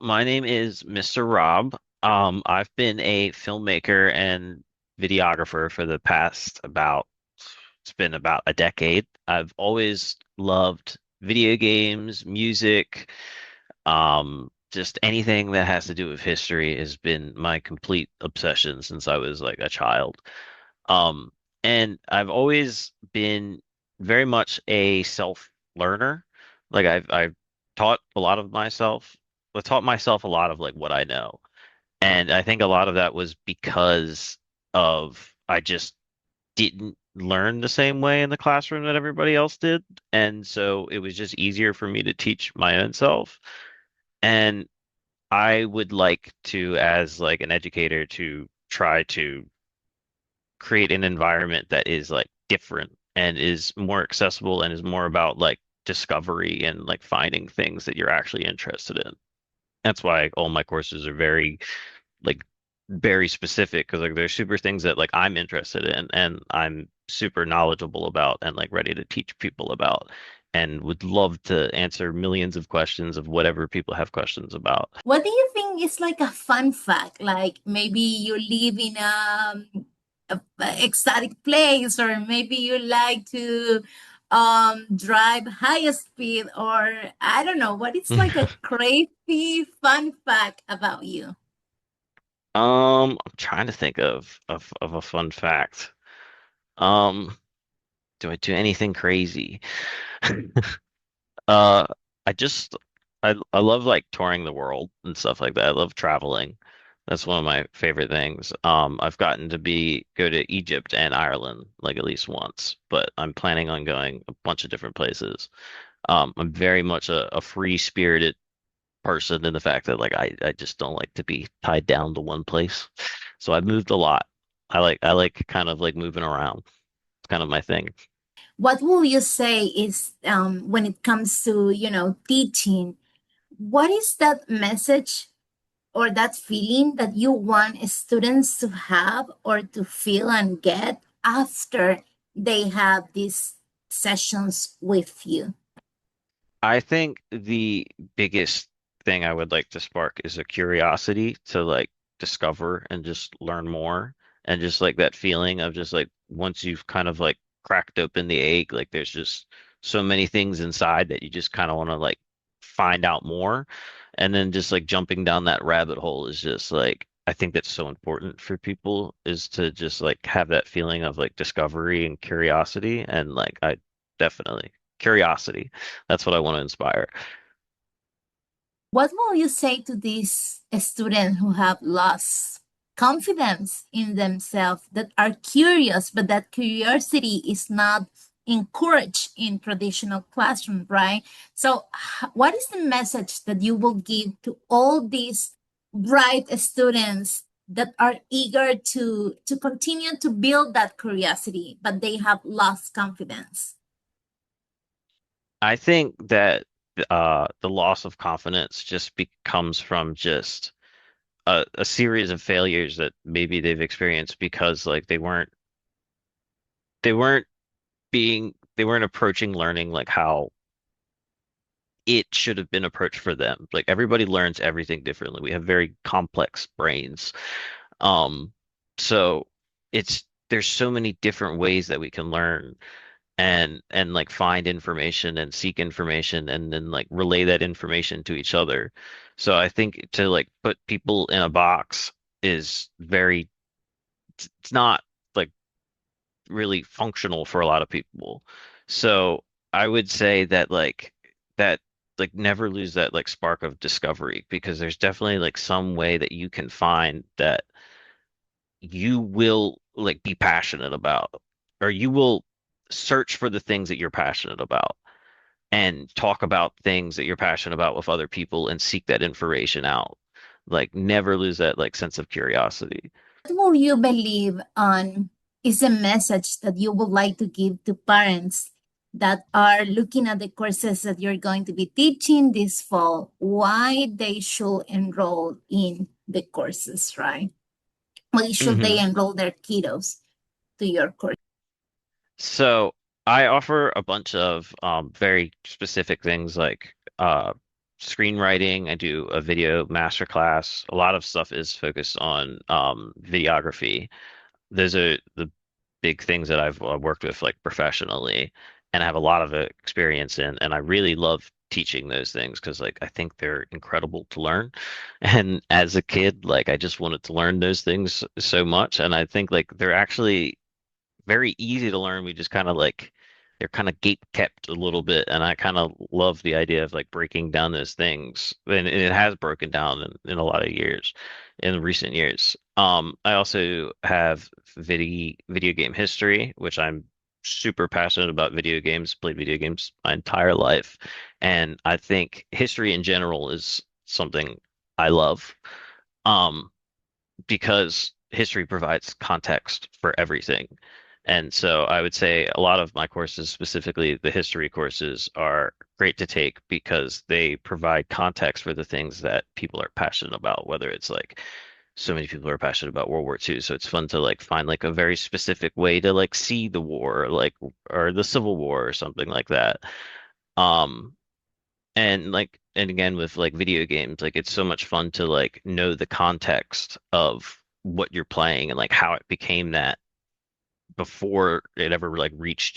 My name is Mr. Rob. I've been a filmmaker and videographer for the past it's been about a decade. I've always loved video games, music, just anything that has to do with history has been my complete obsession since I was like a child. Um, and I've always been very much a self-learner. Like I've taught a lot of myself, I taught myself a lot of like what I know. And I think a lot of that was because of I just didn't learn the same way in the classroom that everybody else did. And so it was just easier for me to teach my own self. And I would like to, as like an educator, to try to create an environment that is like different and is more accessible and is more about like discovery and like finding things that you're actually interested in. That's why all my courses are like very specific because like there's super things that like I'm interested in and I'm super knowledgeable about and like ready to teach people about and would love to answer millions of questions of whatever people have questions about. What do you think is like a fun fact? Like maybe you live in a exotic place, or maybe you like to drive high speed, or I don't know. What is like a crazy fun fact about you? I'm trying to think of a fun fact. Um, do I do anything crazy? Uh, I just I love like touring the world and stuff like that. I love traveling. That's one of my favorite things. I've gotten to go to Egypt and Ireland like at least once, but I'm planning on going a bunch of different places. I'm very much a free-spirited person in the fact that like I just don't like to be tied down to one place. So I've moved a lot. I like kind of like moving around. It's kind of my thing. What will you say is when it comes to teaching? What is that message or that feeling that you want students to have or to feel and get after they have these sessions with you? I think the biggest thing I would like to spark is a curiosity to like discover and just learn more. And just like that feeling of just like once you've kind of like cracked open the egg, like there's just so many things inside that you just kind of want to like find out more. And then just like jumping down that rabbit hole is just like I think that's so important for people is to just like have that feeling of like discovery and curiosity. And like I definitely curiosity. That's what I want to inspire. What will you say to these students who have lost confidence in themselves, that are curious, but that curiosity is not encouraged in traditional classroom, right? So, what is the message that you will give to all these bright students that are eager to continue to build that curiosity, but they have lost confidence? I think that the loss of confidence just becomes from just a series of failures that maybe they've experienced because like they weren't they weren't approaching learning like how it should have been approached for them. Like everybody learns everything differently. We have very complex brains. Um, so there's so many different ways that we can learn and like find information and seek information and then like relay that information to each other. So I think to like put people in a box is it's not like really functional for a lot of people. So I would say that that like never lose that like spark of discovery because there's definitely like some way that you can find that you will like be passionate about or you will search for the things that you're passionate about and talk about things that you're passionate about with other people and seek that information out. Like never lose that like sense of curiosity. What will you believe on is a message that you would like to give to parents that are looking at the courses that you're going to be teaching this fall? Why they should enroll in the courses, right? Why should they hmm enroll their kiddos to your course? So I offer a bunch of very specific things like screenwriting. I do a video masterclass. A lot of stuff is focused on videography. Those are the big things that I've worked with like professionally and I have a lot of experience in. And I really love teaching those things because like I think they're incredible to learn. And as a kid, like I just wanted to learn those things so much. And I think like they're actually very easy to learn. We just kind of like they're kind of gate kept a little bit, and I kind of love the idea of like breaking down those things. And it has broken down in a lot of years, in recent years. I also have video game history, which I'm super passionate about video games, played video games my entire life, and I think history in general is something I love. Um, because history provides context for everything. And so I would say a lot of my courses, specifically the history courses, are great to take because they provide context for the things that people are passionate about, whether it's like so many people are passionate about World War II. So it's fun to like find like a very specific way to like see the war, like or the Civil War or something like that. Um, and like, and again with like video games, like it's so much fun to like know the context of what you're playing and like how it became that before it ever like reached you.